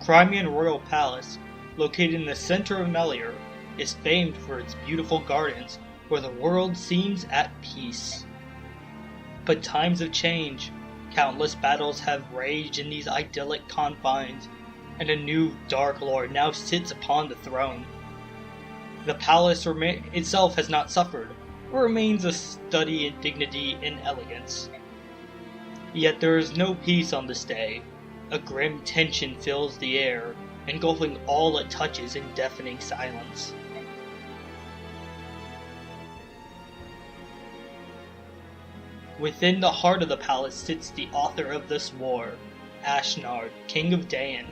Crimean royal palace, located in the center of Melior, is famed for its beautiful gardens where the world seems at peace. But times have changed. Countless battles have raged in these idyllic confines, and a new Dark Lord now sits upon the throne. The palace itself has not suffered, but remains a study in dignity and elegance. Yet there is no peace on this day. A grim tension fills the air, engulfing all it touches in deafening silence. Within the heart of the palace sits the author of this war, Ashnard, King of Dayan.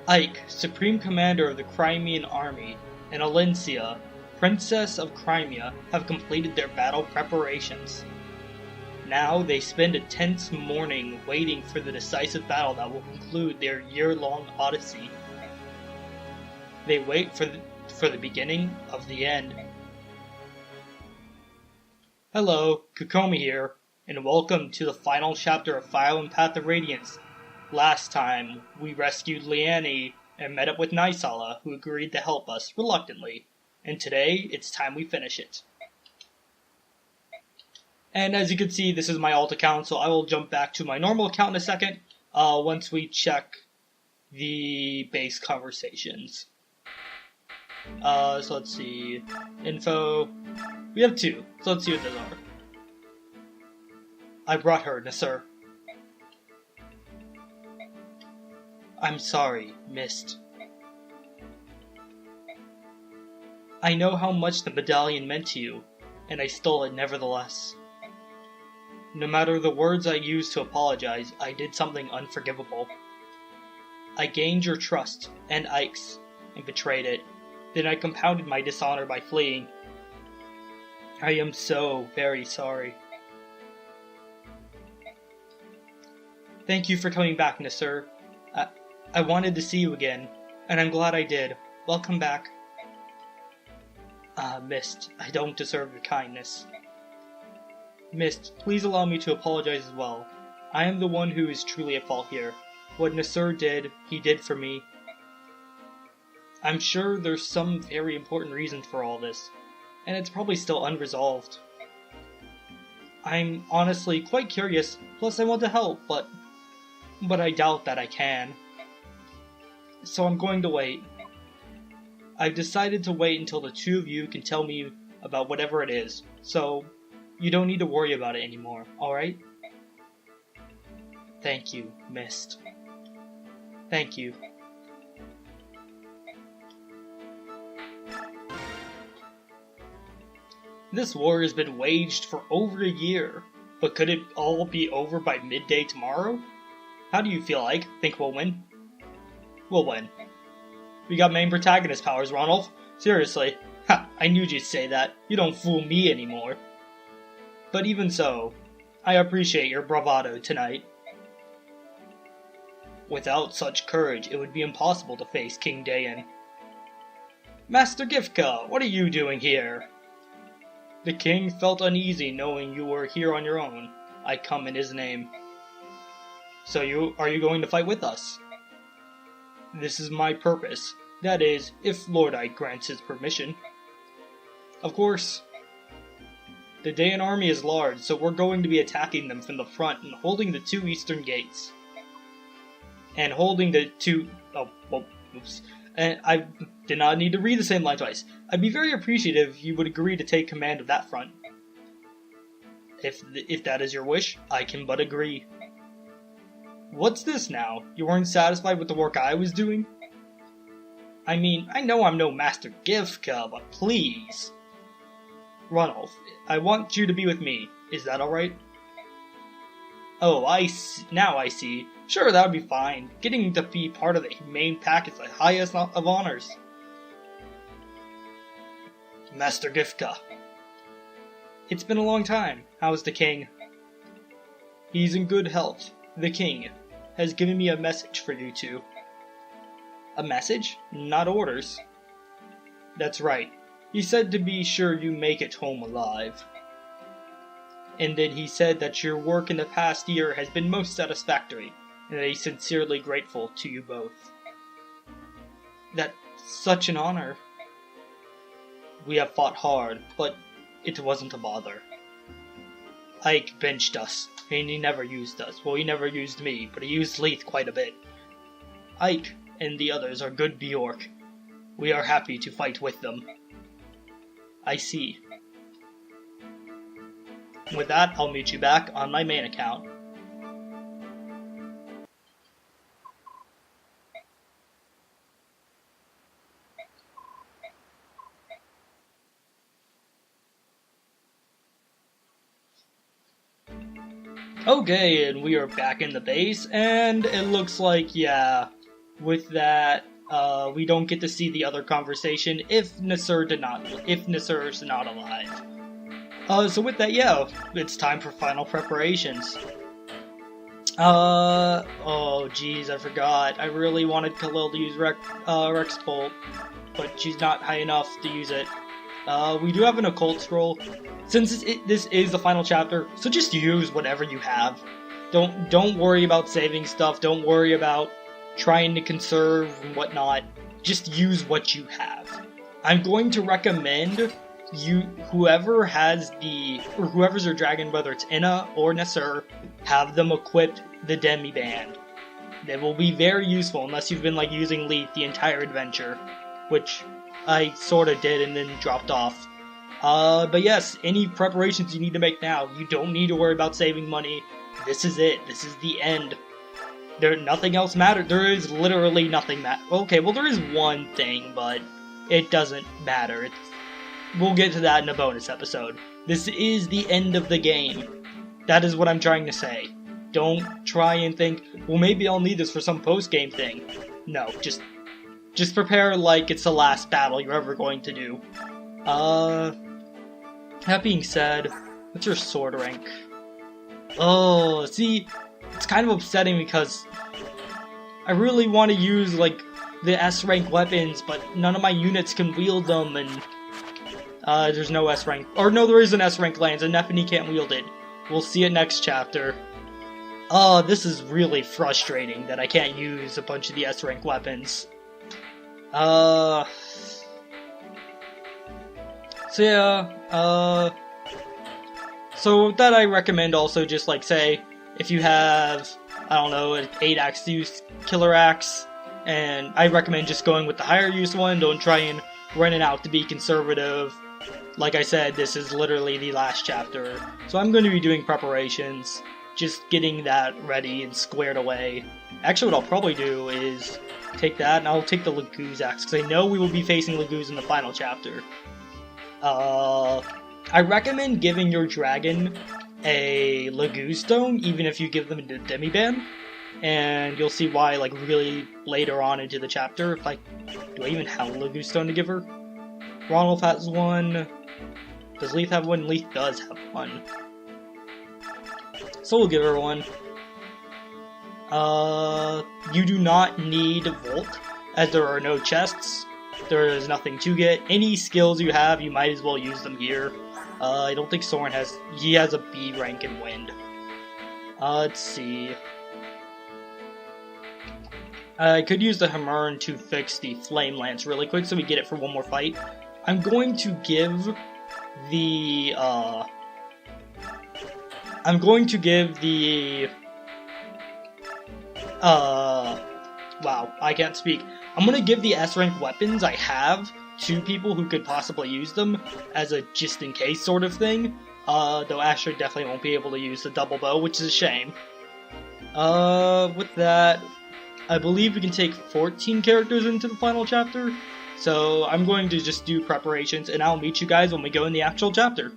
Ike, Supreme Commander of the Crimean Army, and Alencia, Princess of Crimea, have completed their battle preparations. Now they spend a tense morning waiting for the decisive battle that will conclude their year-long odyssey. They wait for the beginning of the end. Hello, Kukomi here, and welcome to the final chapter of Fire and Path of Radiance. Last time, we rescued Liani and met up with Naesala, who agreed to help us, reluctantly. And today, it's time we finish it. And as you can see, this is my alt account, so I will jump back to my normal account in a second, once we check the base conversations. So let's see. Info. We have 2, so let's see what those are. I brought her, Nasir. I'm sorry, Mist. I know how much the medallion meant to you, and I stole it nevertheless. No matter the words I used to apologize, I did something unforgivable. I gained your trust, and Ike's, and betrayed it. Then I compounded my dishonor by fleeing. I am so very sorry. Thank you for coming back, Nasir. I wanted to see you again, and I'm glad I did. Welcome back. Mist, I don't deserve your kindness. Mist, please allow me to apologize as well. I am the one who is truly at fault here. What Nasir did, he did for me. I'm sure there's some very important reason for all this, and it's probably still unresolved. I'm honestly quite curious, plus I want to help, but I doubt that I can. So I'm going to wait. I've decided to wait until the 2 of you can tell me about whatever it is, so you don't need to worry about it anymore, alright? Thank you, Mist. Thank you. This war has been waged for over a year, but could it all be over by midday tomorrow? How do you feel, Ike? Think we'll win? We'll win. We got main protagonist powers, Ronald. Seriously. Ha, I knew you'd say that. You don't fool me anymore. But even so, I appreciate your bravado tonight. Without such courage, it would be impossible to face King Dayan. Master Giffca, what are you doing here? The king felt uneasy knowing you were here on your own. I come in his name. So are you going to fight with us? This is my purpose. That is, if Lord Ike grants his permission. Of course. The Dayan army is large, so we're going to be attacking them from the front and holding the 2 eastern gates. And holding the 2... Oh, well, oops. And I did not need to read the same line twice. I'd be very appreciative if you would agree to take command of that front. If that is your wish, I can but agree. What's this now? You weren't satisfied with the work I was doing? I mean, I know I'm no Master Giffca, but please. Ronald, I want you to be with me. Is that alright? Oh, now I see. Sure, that would be fine. Getting to be part of the main pack is the highest of honors. Master Giffca. It's been a long time. How's the king? He's in good health. The king has given me a message for you 2. A message? Not orders. That's right. He said to be sure you make it home alive. And then he said that your work in the past year has been most satisfactory, and that he's sincerely grateful to you both. That's such an honor. We have fought hard, but it wasn't a bother. Ike benched us, and he never used us. Well, he never used me, but he used Leith quite a bit. Ike and the others are good Bjork. We are happy to fight with them. I see. With that, I'll meet you back on my main account. Okay, and we are back in the base, and it looks like, yeah, with that, we don't get to see the other conversation if Nasir is not alive. So with that, yeah, it's time for final preparations. Oh geez, I forgot. I really wanted Khalil to use Rex Bolt, but she's not high enough to use it. We do have an occult scroll. Since this is the final chapter, so just use whatever you have. Don't worry about saving stuff. Don't worry about trying to conserve and whatnot. Just use what you have. I'm going to recommend whoever's their dragon, whether it's Inna or Nasir, have them equip the Demi Band. They will be very useful unless you've been like using Leith the entire adventure, which I sorta did and then dropped off. But yes, any preparations you need to make now. You don't need to worry about saving money. This is it. This is the end. Nothing else matters. There is literally nothing okay, well there is one thing, but it doesn't matter. We'll get to that in a bonus episode. This is the end of the game. That is what I'm trying to say. Don't try and think, well maybe I'll need this for some post-game thing. No, just prepare like it's the last battle you're ever going to do. That being said, what's your sword rank? Oh, see, it's kind of upsetting because I really want to use, like, the S-rank weapons, but none of my units can wield them, and there's no S-rank. Or no, there is an S-rank lance, and Nephany can't wield it. We'll see it next chapter. Oh, this is really frustrating that I can't use a bunch of the S-rank weapons. So yeah, so with that I recommend also just like say, if you have, I don't know, an 8-axe use killer axe, and I recommend just going with the higher use one, don't try and run it out to be conservative. Like I said, this is literally the last chapter, so I'm going to be doing preparations, just getting that ready and squared away. Actually what I'll probably do is take that, and I'll take the Laguz axe, because I know we will be facing Laguz in the final chapter. I recommend giving your dragon a Laguz stone, even if you give them the Demi Band, and you'll see why, like, really later on into the chapter. Do I even have a Laguz stone to give her? Ronald has one. Does Leith have one? Leith does have one. So we'll give her one. You do not need Volk, as there are no chests. There is nothing to get. Any skills you have, you might as well use them here. I don't think Soren he has a B rank in Wind. Let's see. I could use the Hamern to fix the Flame Lance really quick so we get it for one more fight. I'm going to give the, wow, I can't speak. I'm gonna give the S-rank weapons I have to people who could possibly use them as a just-in-case sort of thing. Though Asher definitely won't be able to use the double bow, which is a shame. With that, I believe we can take 14 characters into the final chapter. So I'm going to just do preparations, and I'll meet you guys when we go in the actual chapter.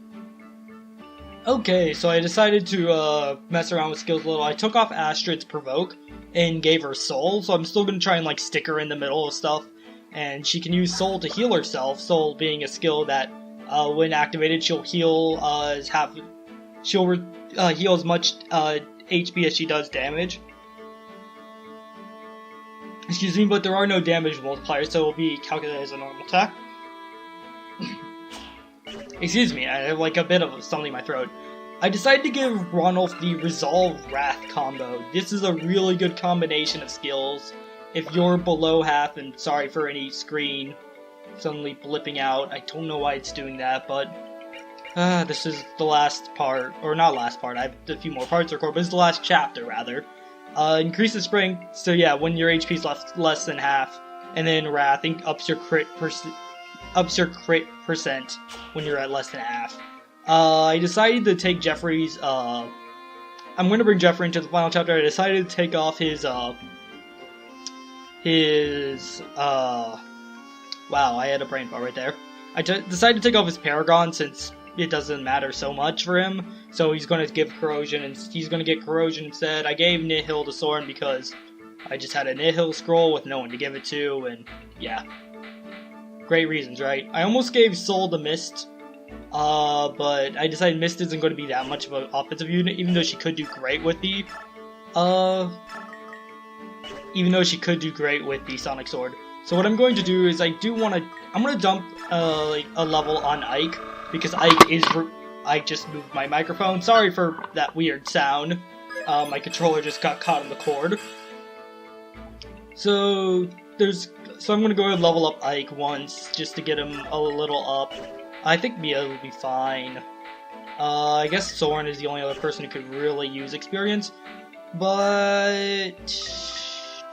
Okay, so I decided to mess around with skills a little. I took off Astrid's Provoke and gave her Soul, so I'm still going to try and like stick her in the middle of stuff. And she can use Soul to heal herself, Soul being a skill that when activated she'll heal heal as much HP as she does damage. Excuse me, but there are no damage multipliers, so it will be calculated as a normal attack. Excuse me, I have like a bit of something in my throat. I decided to give Ronald the Resolve Wrath combo. This is a really good combination of skills. If you're below half, and sorry for any screen suddenly blipping out, I don't know why it's doing that, but this is the last part, or not last part, I have a few more parts to record, but it's the last chapter, rather. Increases strength, so yeah, when your HP is less than half, and then Wrath ups your crit percent when you're at less than half. I decided to take Jeffrey's, I'm going to bring Jeffrey into the final chapter. I decided to take off his, wow, I had a brain fart right there. I decided to take off his Paragon since it doesn't matter so much for him, so he's going to give Corrosion, and he's going to get Corrosion instead. I gave Nihil to Soren because I just had a Nihil scroll with no one to give it to, and yeah. Great reasons, right? I almost gave Soul to Mist, but I decided Mist isn't going to be that much of an offensive unit, even though she could do great with the, Sonic Sword. So what I'm going to do is I'm going to dump, a level on Ike, because I just moved my microphone. Sorry for that weird sound. My controller just got caught in the cord. So I'm gonna go ahead and level up Ike once, just to get him a little up. I think Mia will be fine. I guess Soren is the only other person who could really use experience. But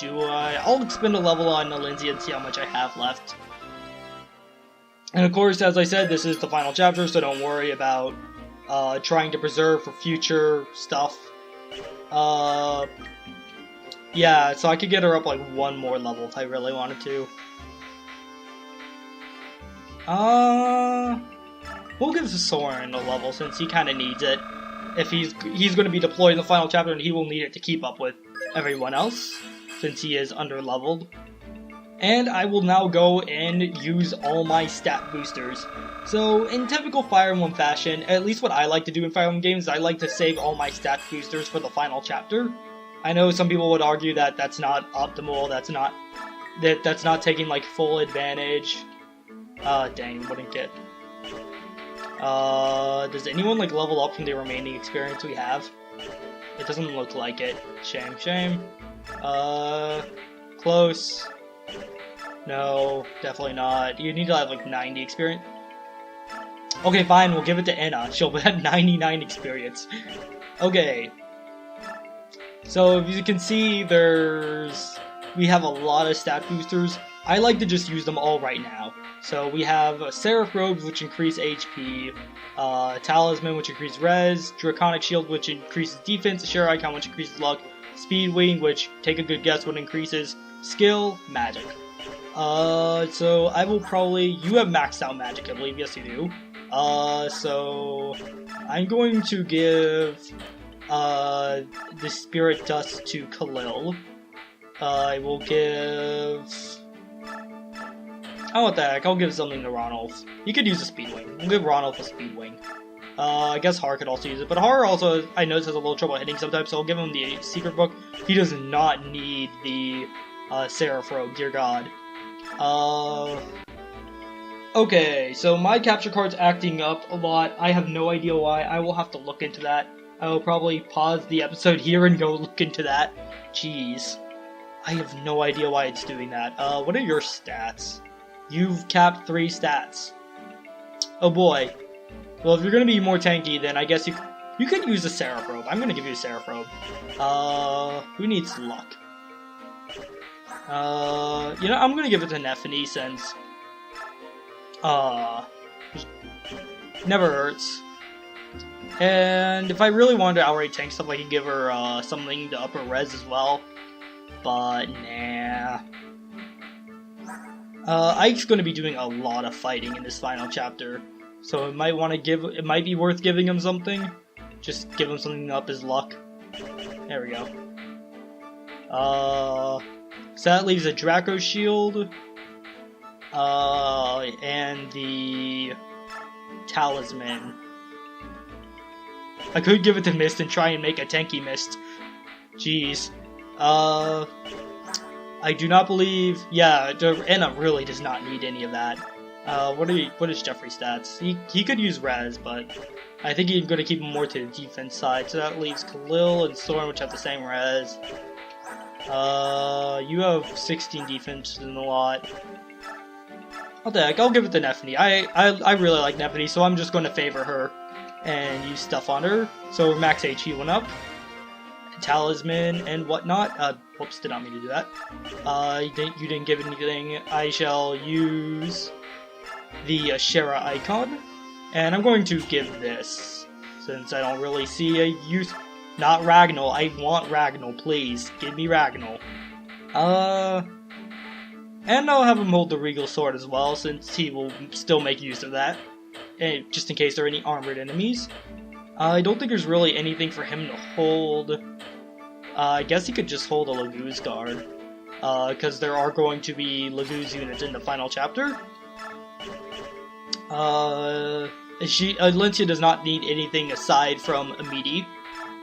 I'll expend a level on Lindsay and see how much I have left. And of course, as I said, this is the final chapter, so don't worry about trying to preserve for future stuff. Yeah, so I could get her up like one more level if I really wanted to. We'll give Soren a level since he kind of needs it. If he's going to be deployed in the final chapter, and he will need it to keep up with everyone else, since he is under-leveled. And I will now go and use all my stat boosters. So, in typical Fire Emblem fashion, at least what I like to do in Fire Emblem games, I like to save all my stat boosters for the final chapter. I know some people would argue that that's not optimal, that's not taking, like, full advantage. Dang, wouldn't get. Does anyone, like, level up from the remaining experience we have? It doesn't look like it. Shame, shame. Close. No, definitely not. You need to have like 90 experience. Okay, fine, we'll give it to Anna. She'll have 99 experience. Okay. So, as you can see, we have a lot of stat boosters. I like to just use them all right now. So, we have Seraph Robes, which increase HP, Talisman, which increases Res, Draconic Shield, which increases Defense, Share Icon, which increases Luck, Speed Wing, which, take a good guess, what increases Skill, Magic. So I will probably, you have maxed out magic, I believe, yes you do. So I'm going to give, the Spirit Dust to Khalil. I will give, oh what the heck, I'll give something to Ronald. He could use a Speed Wing. We'll give Ronald a Speed Wing. I guess Har could also use it, but Har also, I notice, has a little trouble hitting sometimes, so I'll give him the Secret Book. He does not need the, Seraph Robe, dear god. Okay, so my capture card's acting up a lot. I have no idea why. I will have to look into that. I will probably pause the episode here and go look into that. Jeez. I have no idea why it's doing that. What are your stats? You've capped 3 stats. Oh boy. Well, if you're gonna be more tanky, then I guess you could use a Seraph Robe. I'm gonna give you a Seraph Robe. Who needs luck? You know, I'm gonna give it to Nephany since, never hurts. And if I really wanted to outright tank stuff, I could give her, something to up her res as well. But, nah. Ike's gonna be doing a lot of fighting in this final chapter. So it might be worth giving him something. Just give him something to up his luck. There we go. So that leaves a Draco Shield, and the Talisman. I could give it to Mist and try and make a tanky Mist. Jeez. I do not believe, yeah, Anna really does not need any of that. What is Jeffrey's stats? He could use Res, but I think he's going to keep him more to the defense side. So that leaves Khalil and Soren, which have the same Res. You have 16 defense in a lot. I'll give it to Neffany. I really like Neffany, so I'm just going to favor her and use stuff on her. So max HP went up. Talisman and whatnot. Whoops, did not mean to do that. You didn't give anything. I shall use the Shera icon, and I'm going to give this, since I don't really see a use. Not Ragnall. I want Ragnall, please. Give me Ragnall. And I'll have him hold the Regal Sword as well, since he will still make use of that, and just in case there are any armored enemies. I don't think there's really anything for him to hold. I guess he could just hold a Laguz guard, because there are going to be Laguz units in the final chapter. Lincia does not need anything aside from Amidi.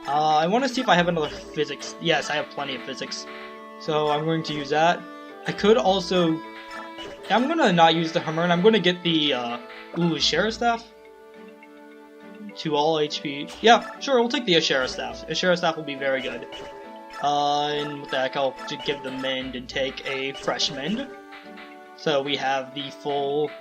I want to see if I have another physics. Yes, I have plenty of physics, so I'm going to use that. I could also... I'm going to not use the Hammer, and I'm going to get the, Ashera Staff? To all HP. Yeah, sure, we'll take the Ashera Staff. Ashera Staff will be very good. And with the heck, I'll just give the Mend and take a Fresh Mend. So we have the full...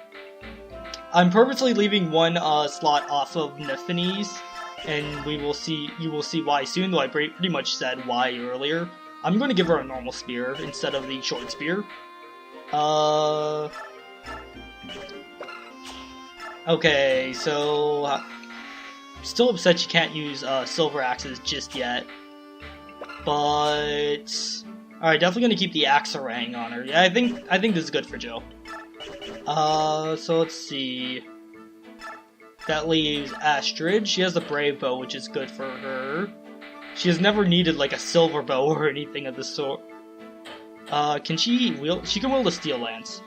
I'm purposely leaving one, slot off of Neffany's, and you will see why soon, though I pretty much said why earlier. I'm going to give her a normal spear instead of the short spear. Okay, so... still upset she can't use silver axes just yet. But... alright, definitely going to keep the Axarang on her. Yeah, I think this is good for Joe. So let's see... that leaves Astrid. She has the Brave Bow, which is good for her. She has never needed, like, a silver bow or anything of the sort. Can she wield... she can wield a Steel Lance.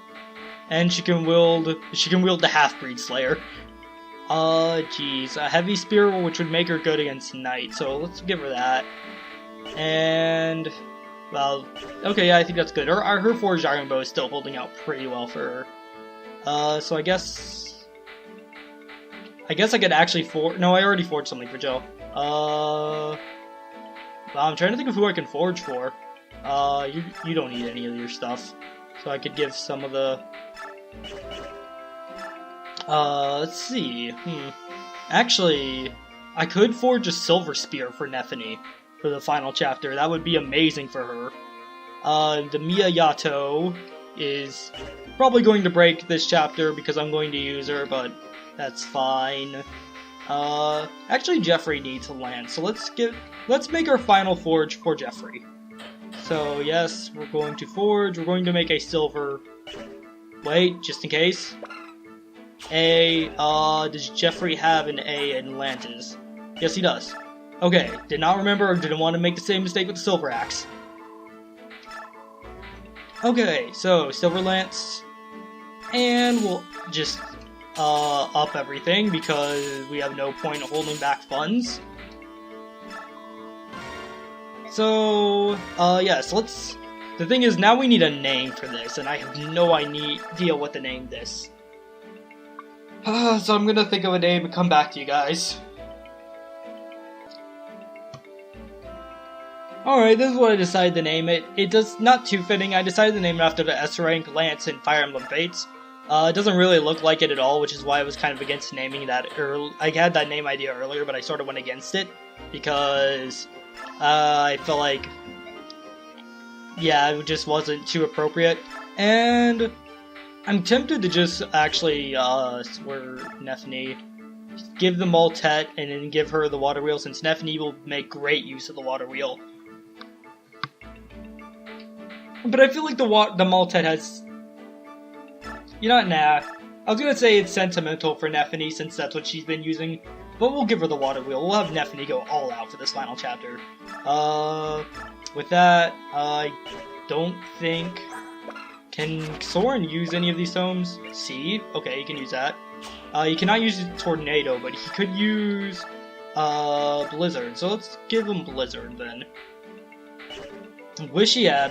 And she can wield the Half-Breed Slayer. Geez. A Heavy Spear, which would make her good against Knight, so let's give her that. And... well, okay, yeah, I think that's good. Her Forged Iron Bow is still holding out pretty well for her. So I guess I could actually forge... no, I already forged something for Joe. I'm trying to think of who I can forge for. You don't need any of your stuff. So I could give some of the... let's see. Actually, I could forge a Silver Spear for Neffany for the final chapter. That would be amazing for her. The Mia Yato is probably going to break this chapter because I'm going to use her, but that's fine. Actually, Jeffrey needs a lance, so let's make our final forge for Jeffrey. So yes, we're going to forge. We're going to make a silver. Wait, just in case. Does Jeffrey have an A in Lances? Yes, he does. Okay, did not remember or didn't want to make the same mistake with the Silver Axe. Okay, so Silver Lance. And we'll just up everything because we have no point in holding back funds. So, yes, the thing is, now we need a name for this, and I have no idea what to name this. So I'm gonna think of a name and come back to you guys. Alright, this is what I decided to name it. It does not too fitting. I decided to name it after the S-Rank, Lance, and Fire Emblem Fates. It doesn't really look like it at all, which is why I was kind of against naming that early. I had that name idea earlier, but I sort of went against it, because I felt like, yeah, it just wasn't too appropriate. And I'm tempted to just actually, swear Neffany, give the Maltet, and then give her the Water Wheel, since Neffany will make great use of the Water Wheel. But I feel like the Maltet has... you know, nah. I was gonna say it's sentimental for Neffany, since that's what she's been using, but we'll give her the Water Wheel. We'll have Neffany go all out for this final chapter. With that, I don't think... can Soren use any of these tomes? See? Okay, he can use that. He cannot use Tornado, but he could use, Blizzard. So let's give him Blizzard, then. Wish he had,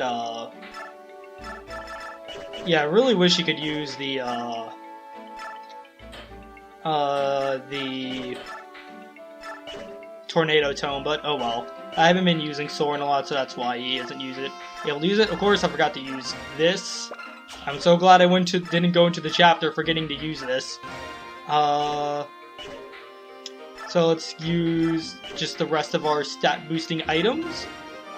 yeah, I really wish he could use the, the Tornado Tome, but oh well. I haven't been using Soren a lot, so that's why he isn't able to use it. Of course, I forgot to use this. I'm so glad I didn't go into the chapter forgetting to use this. So let's use just the rest of our stat boosting items.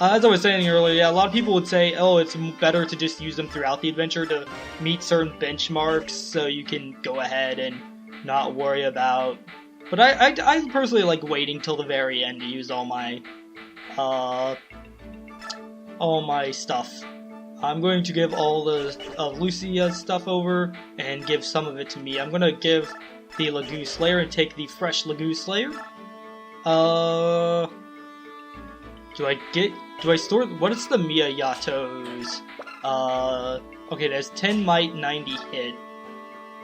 As I was saying earlier, yeah, a lot of people would say, oh, it's better to just use them throughout the adventure to meet certain benchmarks, so you can go ahead and not worry about. But I personally like waiting till the very end to use all my stuff. I'm going to give all the Lucia's stuff over and give some of it to me. I'm going to give the Lagoon Slayer and take the fresh Lagoon Slayer. Do I store, what is the Miyato's? Okay, there's 10 might, 90 hit.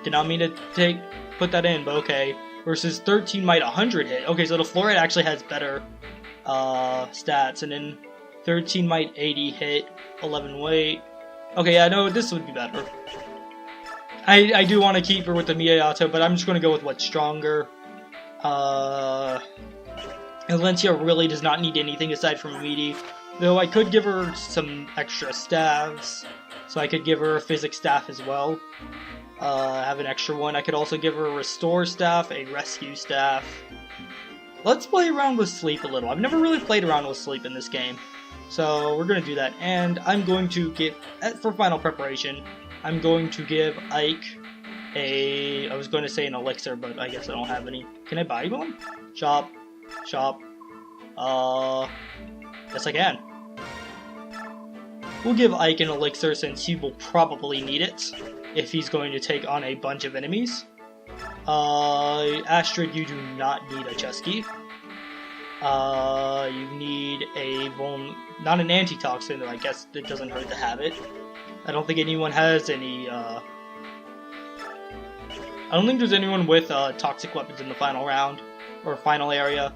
Did not mean to put that in, but okay. Versus 13 might, 100 hit. Okay, so the Fluorite actually has better, stats, and then 13 might, 80 hit, 11 weight. Okay, yeah, no, this would be better. I do want to keep her with the Miyato, but I'm just going to go with what's stronger. Valencia really does not need anything aside from Meaty. Though I could give her some extra staffs. So I could give her a physics staff as well. Have an extra one. I could also give her a restore staff, a rescue staff. Let's play around with sleep a little. I've never really played around with sleep in this game. So we're going to do that. And I'm going to give, for final preparation, I'm going to give Ike I was going to say an elixir, but I guess I don't have any. Can I buy one? Shop. Yes I can. We'll give Ike an elixir since he will probably need it if he's going to take on a bunch of enemies. Astrid, you do not need a chest key. You need not an antitoxin, though I guess it doesn't hurt to have it. I don't think anyone has any, I don't think there's anyone with, toxic weapons in the final round, or final area.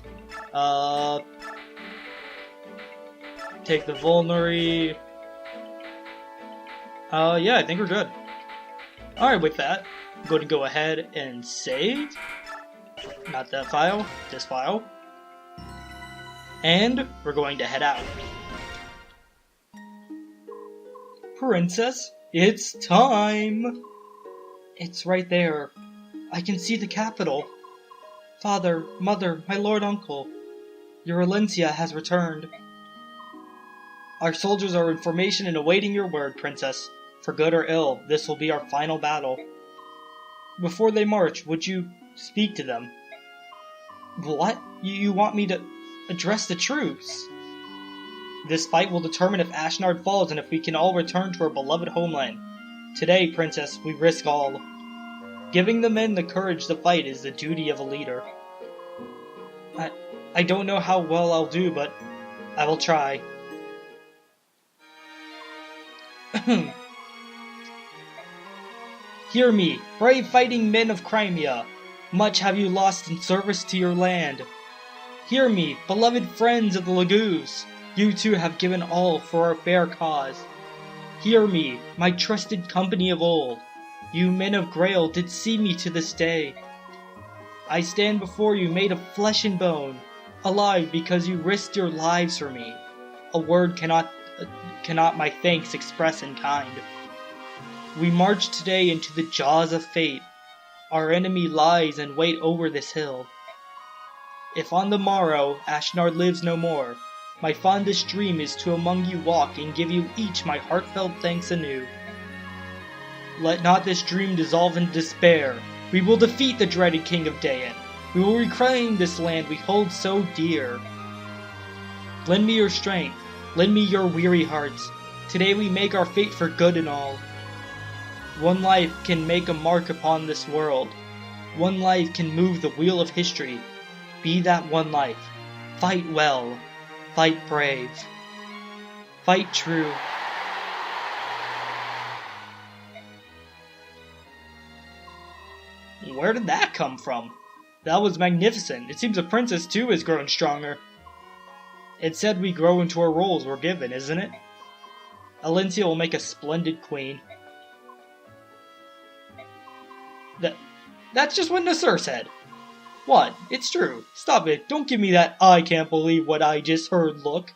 Take the Vulnerary. Yeah, I think we're good. Alright, with that, I'm going to go ahead and save. Not that file, this file. And we're going to head out. Princess, it's time! It's right there. I can see the capital. Father, Mother, my Lord Uncle, your Valencia has returned. Our soldiers are in formation and awaiting your word, Princess. For good or ill, this will be our final battle. Before they march, would you speak to them? What? You want me to address the troops? This fight will determine if Ashnard falls and if we can all return to our beloved homeland. Today, Princess, we risk all. Giving the men the courage to fight is the duty of a leader. I don't know how well I'll do, but I will try. Hear me, brave fighting men of Crimea. Much have you lost in service to your land. Hear me, beloved friends of the Lagoos. You too have given all for our fair cause. Hear me, my trusted company of old. You men of Grail did see me to this day. I stand before you made of flesh and bone, alive because you risked your lives for me. A word cannot my thanks express in kind. We march today into the jaws of fate. Our enemy lies in wait over this hill. If on the morrow Ashnard lives no more, my fondest dream is to among you walk and give you each my heartfelt thanks anew. Let not this dream dissolve in despair. We will defeat the dreaded King of Dayan. We will reclaim this land we hold so dear. Lend me your strength. Lend me your weary hearts. Today we make our fate for good and all. One life can make a mark upon this world. One life can move the wheel of history. Be that one life. Fight well. Fight brave. Fight true. Where did that come from? That was magnificent. It seems the princess too has grown stronger. It said we grow into our roles we're given, isn't it? Valencia will make a splendid queen. That's just what Nasir said. What? It's true. Stop it. Don't give me that I can't believe what I just heard look.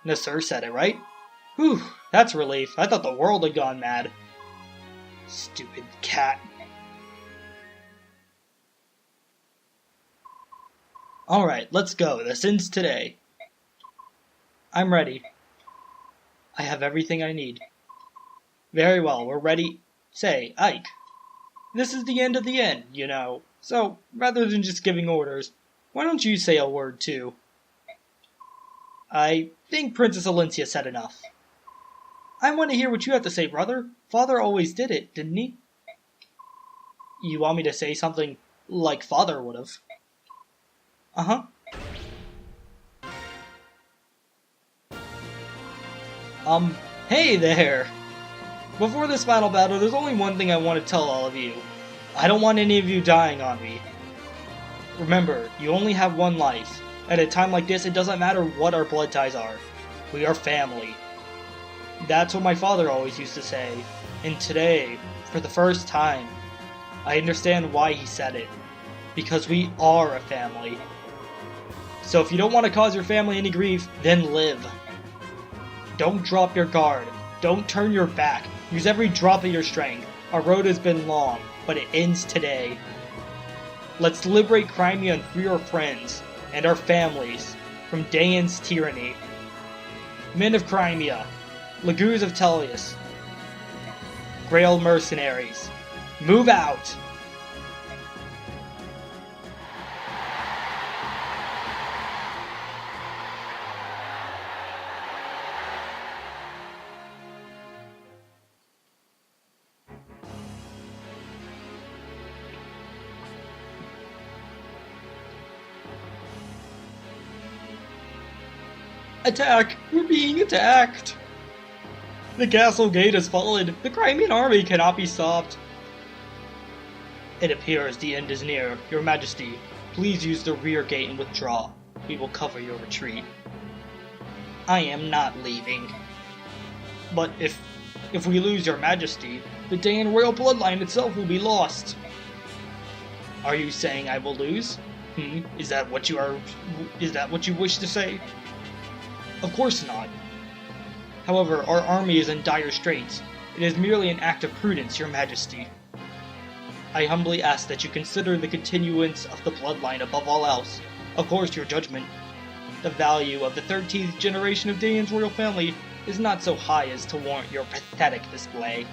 Nasir said it, right? Whew, that's a relief. I thought the world had gone mad. Stupid cat. Alright, let's go. The sins today. I'm ready. I have everything I need. Very well, we're ready. Say, Ike. This is the end of the end, you know. So, rather than just giving orders, why don't you say a word too? I think Princess Alencia said enough. I want to hear what you have to say, brother. Father always did it, didn't he? You want me to say something like Father would've? Uh-huh. Hey there! Before this final battle, there's only one thing I want to tell all of you. I don't want any of you dying on me. Remember, you only have one life. At a time like this, it doesn't matter what our blood ties are. We are family. That's what my father always used to say. And today, for the first time, I understand why he said it. Because we are a family. So if you don't want to cause your family any grief, then live. Don't drop your guard. Don't turn your back. Use every drop of your strength. Our road has been long, but it ends today. Let's liberate Crimea and free our friends and our families from Daemon's tyranny. Men of Crimea, Lagoons of Tellius, Grail mercenaries, move out! Attack! We're being attacked! The castle gate has fallen. The Crimean army cannot be stopped. It appears the end is near. Your Majesty, please use the rear gate and withdraw. We will cover your retreat. I am not leaving. But if we lose your Majesty, the Daeon royal bloodline itself will be lost. Are you saying I will lose? Is that what you wish to say? Of course not. However, our army is in dire straits. It is merely an act of prudence, your Majesty. I humbly ask that you consider the continuance of the bloodline above all else. Of course, your judgment. The value of the 13th generation of Daeon's royal family is not so high as to warrant your pathetic display.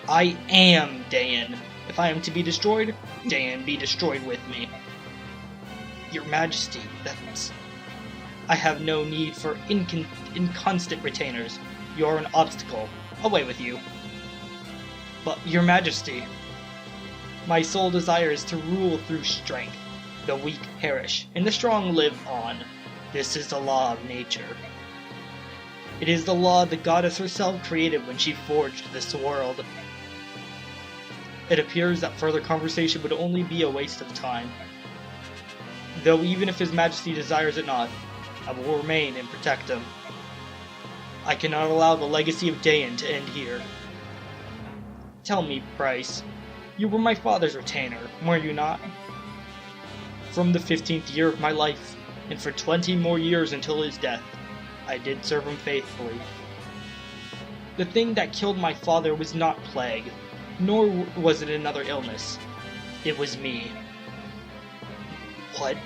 I am Daeon. If I am to be destroyed, Daeon be destroyed with me. Your Majesty, I have no need for inconstant retainers. You are an obstacle. Away with you. But, your Majesty, my sole desire is to rule through strength. The weak perish, and the strong live on. This is the law of nature. It is the law the goddess herself created when she forged this world. It appears that further conversation would only be a waste of time. Though even if His Majesty desires it not, I will remain and protect him. I cannot allow the legacy of Daeon to end here. Tell me, Bryce, you were my father's retainer, were you not? From the 15th year of my life, and for 20 more years until his death, I did serve him faithfully. The thing that killed my father was not plague, nor was it another illness. It was me. What?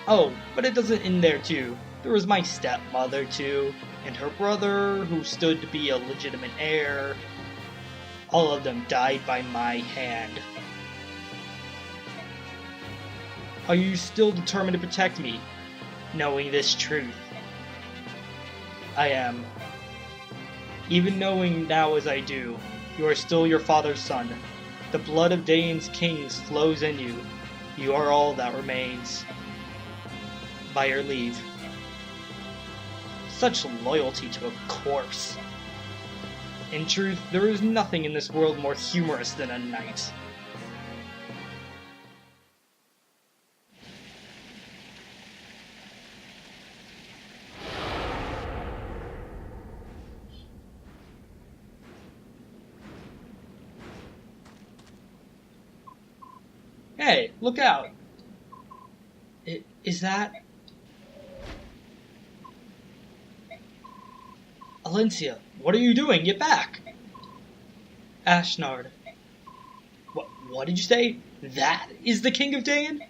Oh, but it doesn't end there too. There was my stepmother too, and her brother, who stood to be a legitimate heir. All of them died by my hand. Are you still determined to protect me, knowing this truth? I am. Even knowing now as I do, you are still your father's son. The blood of Daeon's kings flows in you. You are all that remains. By your leave. Such loyalty to a corpse. In truth, there is nothing in this world more humorous than a knight. Hey, look out! Is that... Alencia, what are you doing? Get back! Ashnard. What did you say? That is the King of Dayan?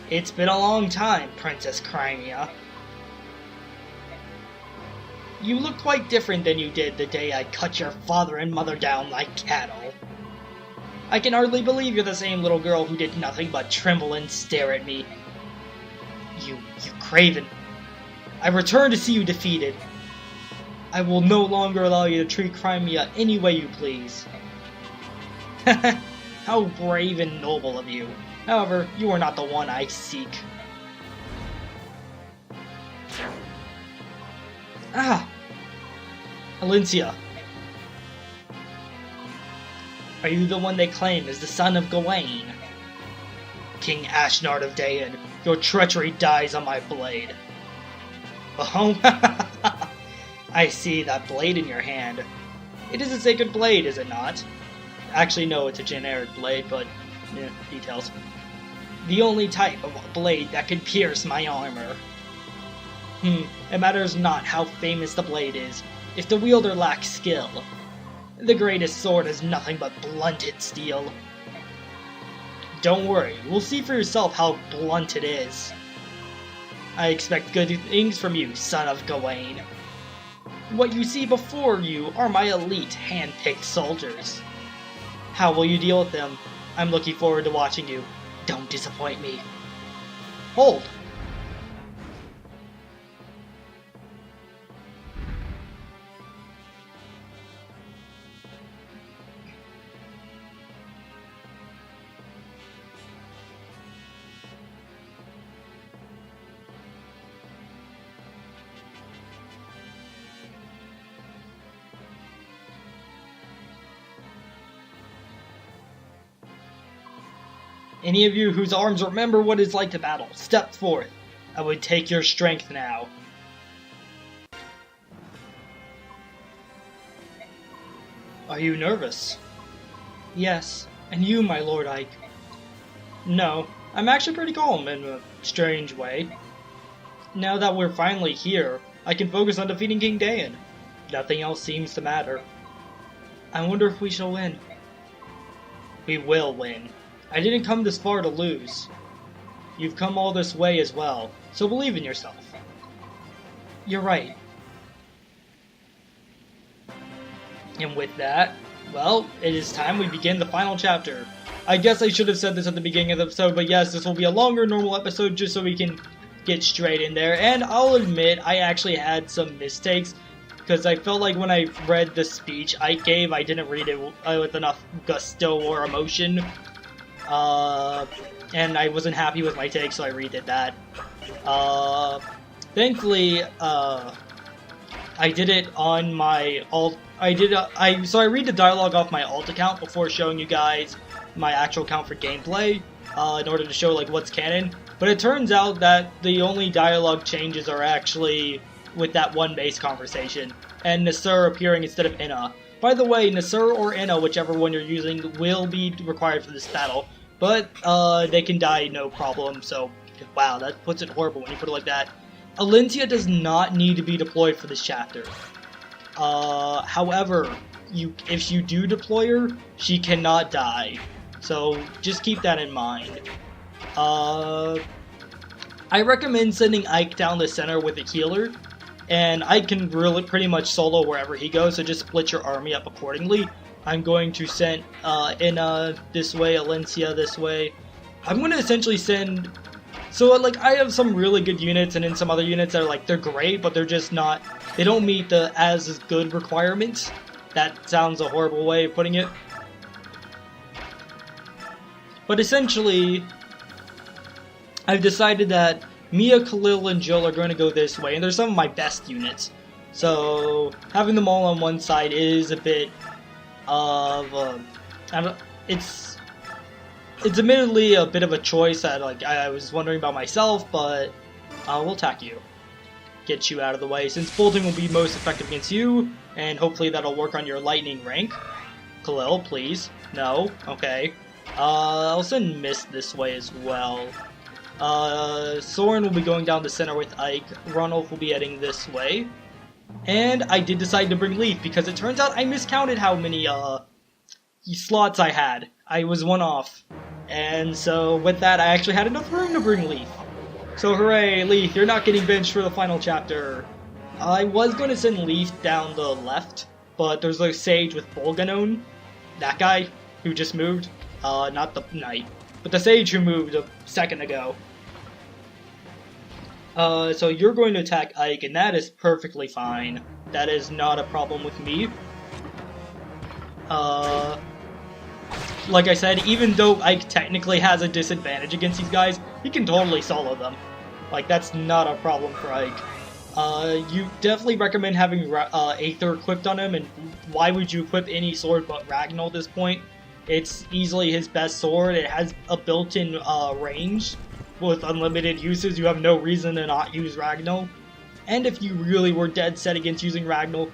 It's been a long time, Princess Crimea. You look quite different than you did the day I cut your father and mother down like cattle. I can hardly believe you're the same little girl who did nothing but tremble and stare at me. You craven. I return to see you defeated. I will no longer allow you to treat Crimea any way you please. How brave and noble of you. However, you are not the one I seek. Ah! Alencia. Are you the one they claim is the son of Gawain? King Ashnard of Dayan, your treachery dies on my blade. Oh, I see that blade in your hand. It is a sacred blade, is it not? Actually, no, it's a generic blade, but, yeah, details. The only type of blade that can pierce my armor. It matters not how famous the blade is, if the wielder lacks skill. The greatest sword is nothing but blunted steel. Don't worry, we'll see for yourself how blunt it is. I expect good things from you, son of Gawain. What you see before you are my elite, hand-picked soldiers. How will you deal with them? I'm looking forward to watching you. Don't disappoint me. Hold! Any of you whose arms remember what it's like to battle, step forth. I would take your strength now. Are you nervous? Yes, and you, my Lord Ike? No, I'm actually pretty calm in a strange way. Now that we're finally here, I can focus on defeating King Dayan. Nothing else seems to matter. I wonder if we shall win. We will win. I didn't come this far to lose. You've come all this way as well, so believe in yourself. You're right. And with that, well, it is time we begin the final chapter. I guess I should have said this at the beginning of the episode, but yes, this will be a longer normal episode just so we can get straight in there. And I'll admit, I actually had some mistakes, because I felt like when I read the speech I gave, I didn't read it with enough gusto or emotion. And I wasn't happy with my take, so I redid that. Thankfully, I did it on my alt. So I read the dialogue off my alt account before showing you guys my actual account for gameplay, in order to show like what's canon. But it turns out that the only dialogue changes are actually with that one base conversation, and Nasur appearing instead of Inna. By the way, Nasur or Inna, whichever one you're using, will be required for this battle. But, they can die no problem, so, wow, that puts it horrible when you put it like that. Alencia does not need to be deployed for this chapter. However, if you do deploy her, she cannot die. So, just keep that in mind. I recommend sending Ike down the center with a healer, and Ike can really pretty much solo wherever he goes, so just split your army up accordingly. I'm going to send Inna this way, Alencia this way. I'm going to essentially send... So, like, I have some really good units, and then some other units that are, like, they're great, but they're just not... They don't meet the as good requirements. That sounds a horrible way of putting it. But essentially, I've decided that Mia, Khalil, and Jill are going to go this way, and they're some of my best units. So, having them all on one side is a bit... it's admittedly a bit of a choice that like I was wondering about myself, but we'll attack you. Get you out of the way, since bolting will be most effective against you, and hopefully that'll work on your lightning rank. Khalil, please. No? Okay. I'll send Mist this way as well. Soren will be going down the center with Ike. Ronulf will be heading this way. And I did decide to bring Leaf because it turns out I miscounted how many slots I had. I was one off. And so with that, I actually had enough room to bring Leaf. So hooray, Leaf, you're not getting benched for the final chapter. I was going to send Leaf down the left, but there's a Sage with Bolganone. That guy who just moved. Not the Knight, but the Sage who moved a second ago. So you're going to attack Ike, and that is perfectly fine. That is not a problem with me. Like I said, even though Ike technically has a disadvantage against these guys, he can totally solo them. Like, that's not a problem for Ike. You definitely recommend having Aether equipped on him, and why would you equip any sword but Ragnall at this point? It's easily his best sword. It has a built-in range with unlimited uses. You have no reason to not use Ragnall. And if you really were dead set against using Ragnall,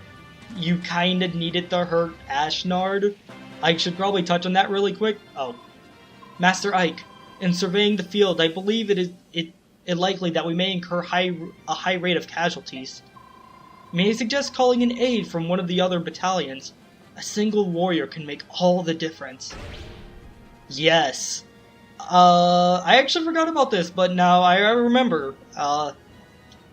you kinda needed to hurt Ashnard. I should probably touch on that really quick. Oh. Master Ike, in surveying the field, I believe it is likely that we may incur a high rate of casualties. May I suggest calling in aid from one of the other battalions? A single warrior can make all the difference. Yes. I actually forgot about this, but now I remember.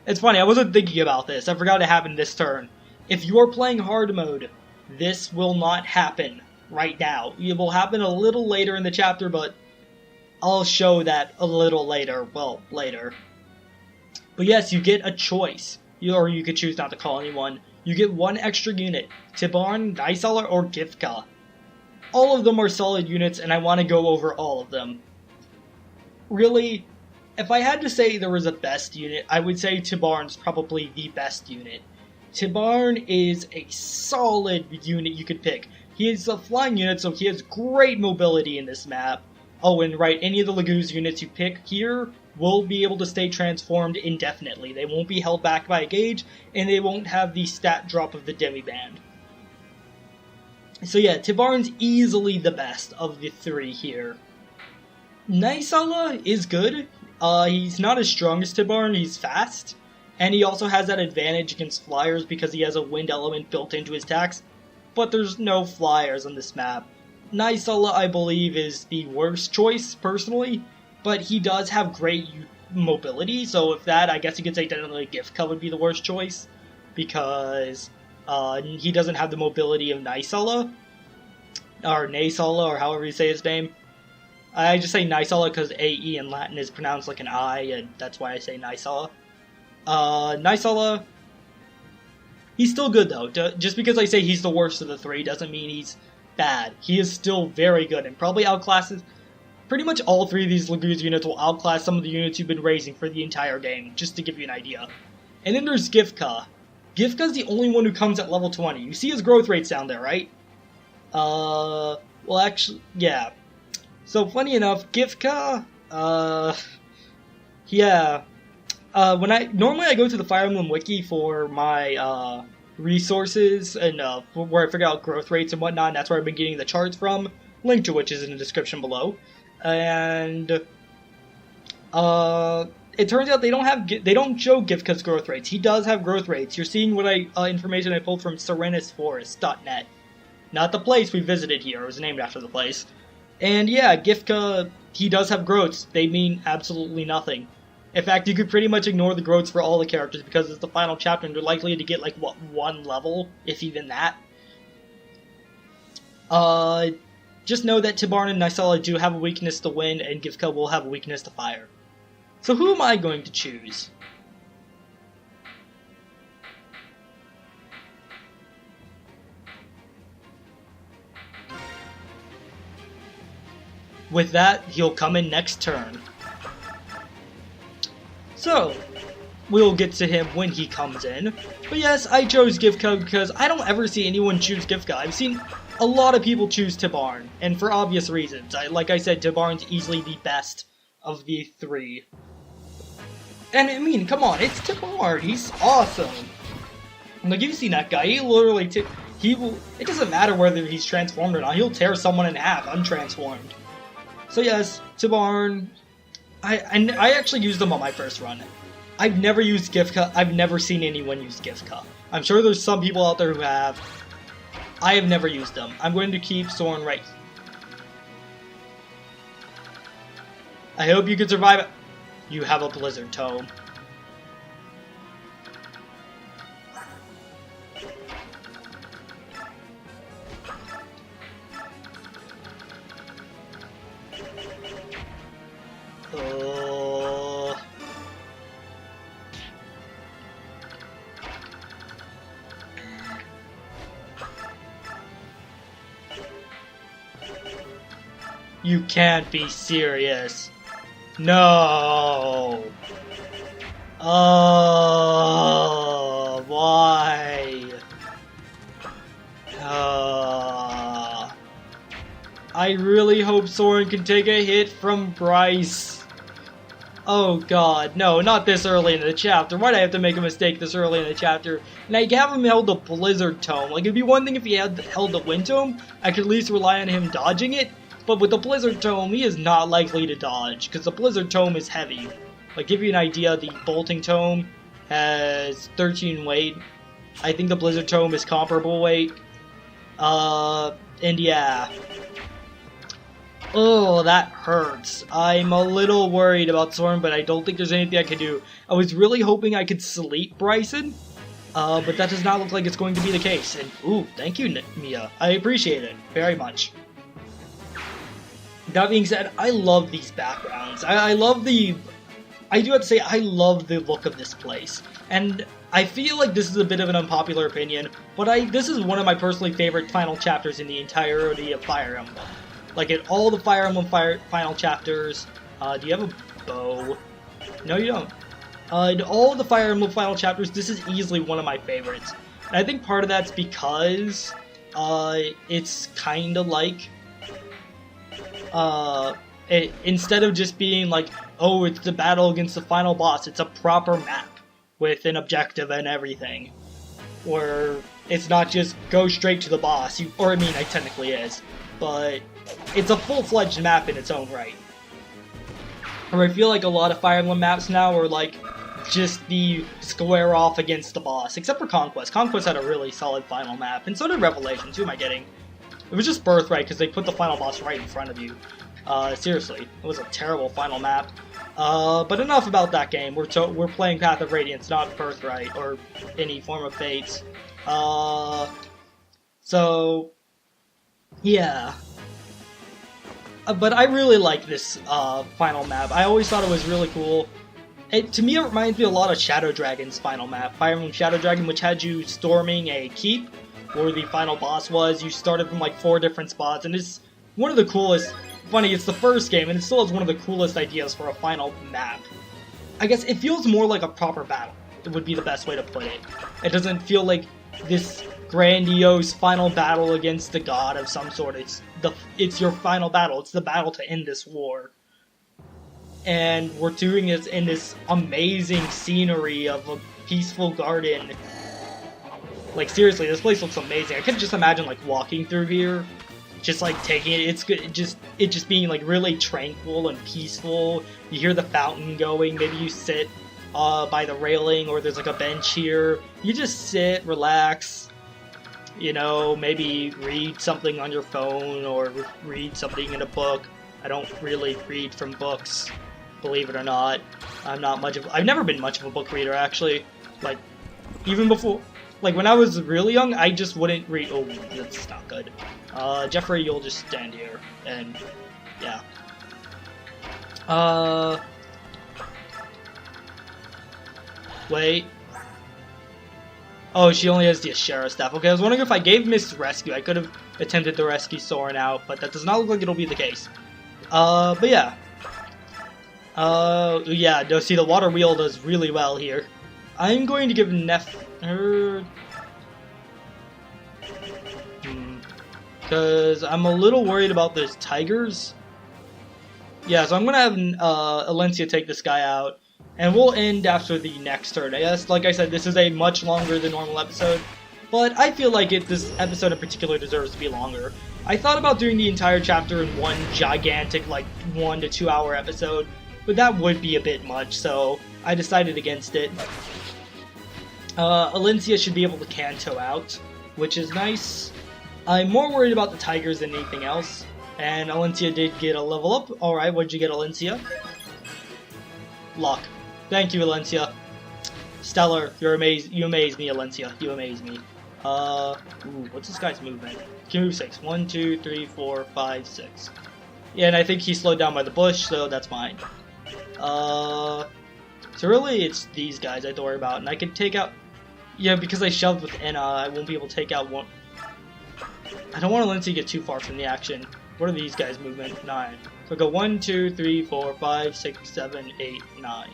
It's funny, I wasn't thinking about this. I forgot it happened this turn. If you're playing hard mode, this will not happen right now. It will happen a little later in the chapter, but I'll show that a little later. Well, later. But yes, you get a choice. Or you could choose not to call anyone. You get one extra unit. Tibarn, Naesala, or Giffca. All of them are solid units, and I want to go over all of them. Really, if I had to say there was a best unit, I would say Tibarn's probably the best unit. Tibarn is a solid unit you could pick. He is a flying unit, so he has great mobility in this map. Oh, and right, any of the Laguz units you pick here will be able to stay transformed indefinitely. They won't be held back by a gauge, and they won't have the stat drop of the Demiband. So yeah, Tibarn's easily the best of the three here. Naesala is good. He's not as strong as Tibarn, he's fast. And he also has that advantage against flyers because he has a wind element built into his attacks. But there's no flyers on this map. Naesala, I believe, is the worst choice, personally. But he does have great mobility, so if that, I guess you could say definitely Giffca would be the worst choice. Because he doesn't have the mobility of Naesala. Or Naesala, or however you say his name. I just say Naesala because AE in Latin is pronounced like an I, and that's why I say Naesala. Naesala, he's still good though. Just because I say he's the worst of the three doesn't mean he's bad. He is still very good and probably outclasses... Pretty much all three of these Laguz units will outclass some of the units you've been raising for the entire game, just to give you an idea. And then there's Giffca. Giffca's the only one who comes at level 20. You see his growth rates down there, right? Well actually, yeah. So funny enough, Giffca, yeah. Normally I go to the Fire Emblem Wiki for my, resources and, where I figure out growth rates and whatnot, and that's where I've been getting the charts from, link to which is in the description below. And, it turns out they don't show Giffca's growth rates. He does have growth rates. You're seeing what information I pulled from serenusforest.net. Not the place we visited here, it was named after the place. And yeah, Giffca, he does have growths. They mean absolutely nothing. In fact, you could pretty much ignore the growths for all the characters because it's the final chapter and you're likely to get, like, what, one level, if even that. Just know that Tibarn and Naesala do have a weakness to wind, and Giffca will have a weakness to fire. So who am I going to choose? With that, he'll come in next turn. So, we'll get to him when he comes in. But yes, I chose Giffca because I don't ever see anyone choose Giffca. I've seen a lot of people choose Tibarn, and for obvious reasons. Like I said, Tibarn's easily the best of the three. And I mean, come on, it's Tibarn. He's awesome. Like, you've seen that guy. He literally, it doesn't matter whether he's transformed or not. He'll tear someone in half untransformed. So yes, Tibarn. I actually used them on my first run. I've never used Giffca. I've never seen anyone use Giffca. I'm sure there's some people out there who have. I have never used them. I'm going to keep Soren right. I hope you can survive it. You have a Blizzard Tome. You can't be serious. No. Oh, why? I really hope Soren can take a hit from Bryce. Oh god, no, not this early in the chapter. Why'd I have to make a mistake this early in the chapter? And I have him held the Blizzard Tome. Like, it'd be one thing if he had held the Wind Tome. I could at least rely on him dodging it. But with the Blizzard Tome, he is not likely to dodge, because the Blizzard Tome is heavy. Like, give you an idea, the Bolting Tome has 13 weight. I think the Blizzard Tome is comparable weight. And yeah. Oh, that hurts. I'm a little worried about Soren, but I don't think there's anything I can do. I was really hoping I could sleep Bryson, but that does not look like it's going to be the case. And, ooh, thank you, Mia. I appreciate it very much. That being said, I love these backgrounds. I love the... I do have to say, I love the look of this place. And I feel like this is a bit of an unpopular opinion, but this is one of my personally favorite final chapters in the entirety of Fire Emblem. Like, in all the Fire Emblem final chapters... do you have a bow? No, you don't. In all the Fire Emblem final chapters, this is easily one of my favorites. And I think part of that's because it's kind of like... instead of just being like, oh, it's the battle against the final boss, it's a proper map with an objective and everything. Where it's not just go straight to the boss, or I mean, it technically is, but it's a full-fledged map in its own right. Or I feel like a lot of Fire Emblem maps now are like just the square off against the boss, except for Conquest. Conquest had a really solid final map, and so did Revelations. Who am I getting? It was just Birthright, because they put the final boss right in front of you. Seriously, it was a terrible final map. But enough about that game. We're playing Path of Radiance, not Birthright, or any form of Fates. So, yeah. But I really like this final map. I always thought it was really cool. To me, it reminds me a lot of Shadow Dragon's final map. Fire Emblem Shadow Dragon, which had you storming a keep, where the final boss was. You started from like 4 different spots, and it's one of the coolest. Funny, it's the first game, and it still has one of the coolest ideas for a final map. I guess it feels more like a proper battle. It would be the best way to put it. It doesn't feel like this grandiose final battle against the god of some sort. It's your final battle. It's the battle to end this war. And we're doing it in this amazing scenery of a peaceful garden. Like, seriously, this place looks amazing. I could just imagine, like, walking through here, just, like, taking it. It's good. It just being, like, really tranquil and peaceful. You hear the fountain going. Maybe you sit by the railing, or there's, like, a bench here. You just sit, relax, you know, maybe read something on your phone, or read something in a book. I don't really read from books, believe it or not. I've never been much of a book reader, actually. Like, even before... Like, when I was really young, I just wouldn't read... Oh, that's not good. Jeffrey, you'll just stand here, and... yeah. Wait. Oh, she only has the Ashera staff. Okay, I was wondering if I gave Miss Rescue, I could have attempted to rescue Soren out, but that does not look like it'll be the case. But yeah. Yeah, no, see, the water wheel does really well here. I'm going to give because I'm a little worried about those tigers. Yeah, so I'm going to have Alencia take this guy out, and we'll end after the next turn. Yes, like I said, this is a much longer than normal episode. but I feel like this episode in particular deserves to be longer. I thought about doing the entire chapter in one gigantic, like, 1 to 2 hour episode, but that would be a bit much, so I decided against it. Alencia should be able to Kanto out, which is nice. I'm more worried about the tigers than anything else, and Alencia did get a level up. Alright, what'd you get, Alencia? Luck. Thank you, Alencia. Stellar, you amaze me, Alencia. You amaze me. Ooh, what's this guy's movement? Can move 6. 1, 2, 3, 4, 5, 6. Yeah, and I think he's slowed down by the bush, so that's fine. So really, it's these guys I have to worry about, and I can take out... Yeah, because I shoved with Enna, I won't be able to take out one... I don't want Alencia to get too far from the action. What are these guys' movement? 9. So go 1, 2, 3, 4, 5, 6, 7, 8, 9.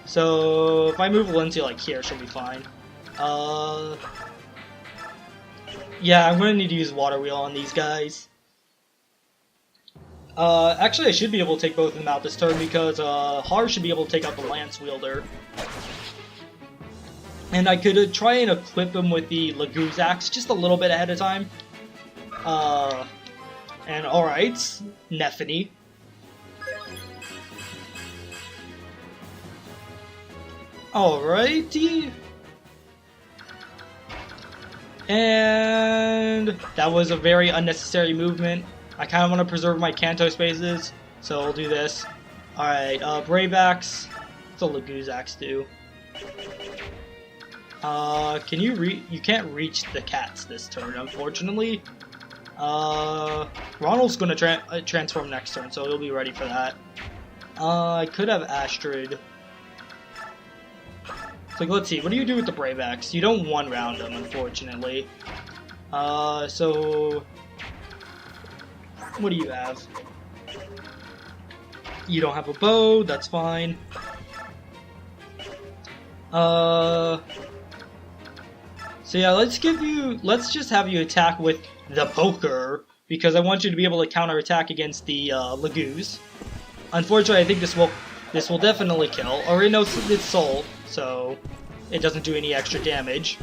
So if I move Alencia like here, she'll be fine. Yeah, I'm gonna need to use Water Wheel on these guys. Actually I should be able to take both of them out this turn because, Har should be able to take out the Lance Wielder. And I could try and equip him with the Laguz Axe just a little bit ahead of time. And alright, Nephany. Alrighty. And that was a very unnecessary movement. I kind of want to preserve my Kanto spaces, so we'll do this. Alright, Brave Axe. What's a Laguz Axe do? Can you you can't reach the cats this turn, unfortunately. Ronald's gonna transform next turn, so he'll be ready for that. I could have Astrid. So let's see, what do you do with the Brave Axe? You don't one-round him, unfortunately. So... What do you have? You don't have a bow, that's fine. So yeah, let's just have you attack with the poker, because I want you to be able to counter-attack against the, Laguz. Unfortunately, I think this will definitely kill, or it knows its soul, so it doesn't do any extra damage.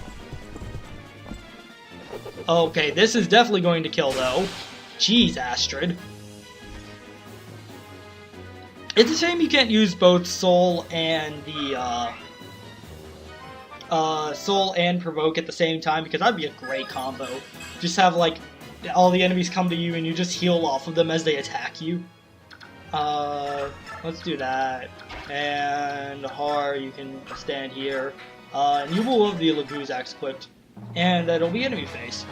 Okay, this is definitely going to kill, though. Jeez, Astrid. It's a shame you can't use both Soul and the, Soul and Provoke at the same time, because that'd be a great combo. Just have, like, all the enemies come to you and you just heal off of them as they attack you. Let's do that. And Har, you can stand here. And you will have the Laguz Axe equipped. And that'll be enemy face.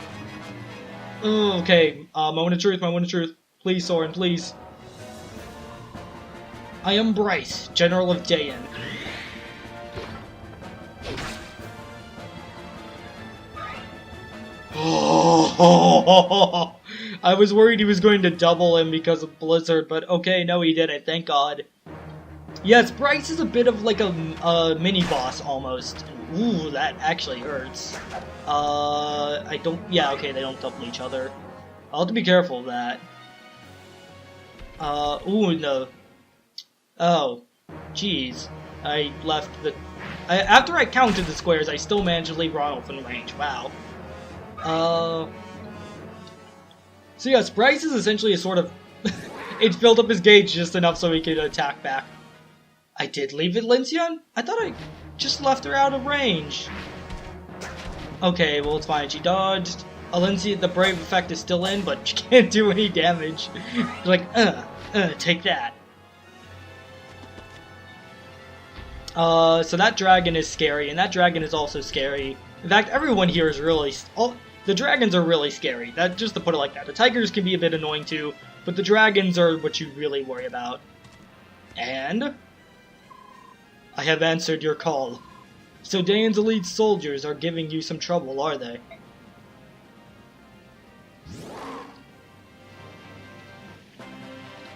Okay, moment of truth, moment of truth. Please, Soren, please. I am Bryce, General of Dayan. Oh, I was worried he was going to double him because of Blizzard, but okay, no he didn't, thank God. Yes, Bryce is a bit of like a mini-boss, almost. Ooh, that actually hurts. Yeah, okay, they don't double each other. I'll have to be careful of that. Ooh, no. Oh, jeez. I left the... after I counted the squares, I still managed to leave Ronald in range, wow. So yes, Bryce is essentially a sort of... it filled up his gauge just enough so he could attack back. I did leave Alencia? I thought I just left her out of range. Okay, well it's fine, she dodged. Alencia, the Brave effect is still in, but she can't do any damage. Like, take that. So that dragon is scary, and that dragon is also scary. In fact, everyone here is really... the dragons are really scary, just to put it like that. The tigers can be a bit annoying too, but the dragons are what you really worry about. And... I have answered your call. So Dayan's elite soldiers are giving you some trouble, are they?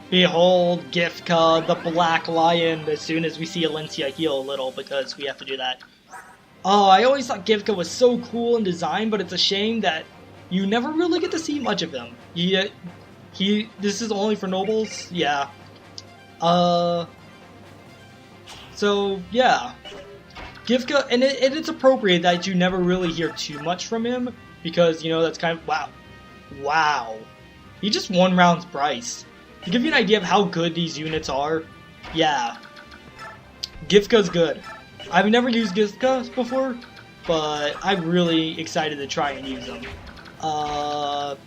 Behold, Giffca, the Black Lion, as soon as we see Alencia heal a little, because we have to do that. Oh, I always thought Giffca was so cool in design, but it's a shame that you never really get to see much of him. This is only for nobles? Yeah. So, yeah. Giffca, and it's appropriate that you never really hear too much from him, because, you know, that's kind of, wow. Wow. He just one rounds Bryce. To give you an idea of how good these units are, yeah. Giffca's good. I've never used Giffca before, but I'm really excited to try and use them. So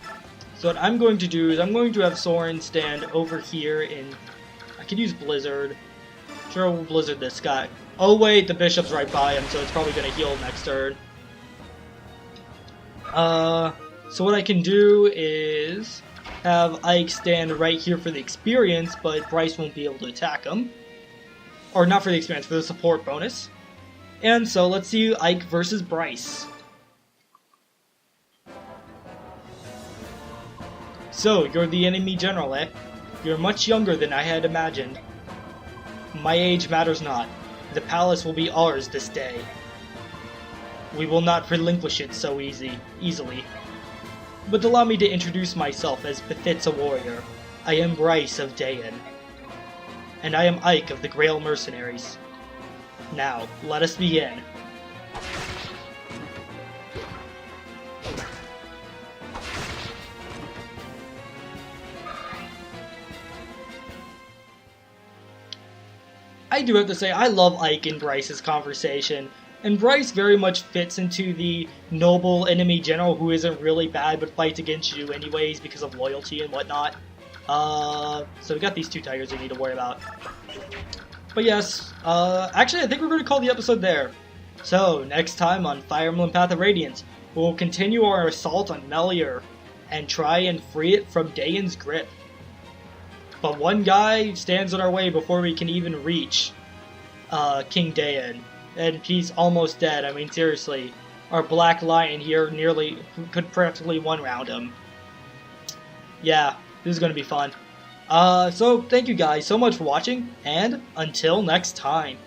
what I'm going to do is I'm going to have Soren stand over here in... I could use Blizzard. Sure, we'll Blizzard this guy. Oh wait, the Bishop's right by him, so it's probably going to heal next turn. So what I can do is have Ike stand right here for the experience, but Bryce won't be able to attack him. Or not for the experience, for the support bonus. And so let's see Ike versus Bryce. So, you're the enemy general, eh? You're much younger than I had imagined. My age matters not. The palace will be ours this day. We will not relinquish it so easily. But allow me to introduce myself as befits a warrior. I am Bryce of Dayan. And I am Ike of the Grail Mercenaries. Now, let us begin. I do have to say, I love Ike and Bryce's conversation. And Bryce very much fits into the noble enemy general who isn't really bad but fights against you anyways because of loyalty and whatnot. So we got these two tigers we need to worry about. But yes, actually I think we're going to call the episode there. So, next time on Fire Emblem Path of Radiance, we'll continue our assault on Melior and try and free it from Dayan's grip. But one guy stands in our way before we can even reach King Dayan. And he's almost dead. I mean, seriously. Our Black Lion here could practically one-round him. Yeah, this is going to be fun. So, thank you guys so much for watching, and until next time.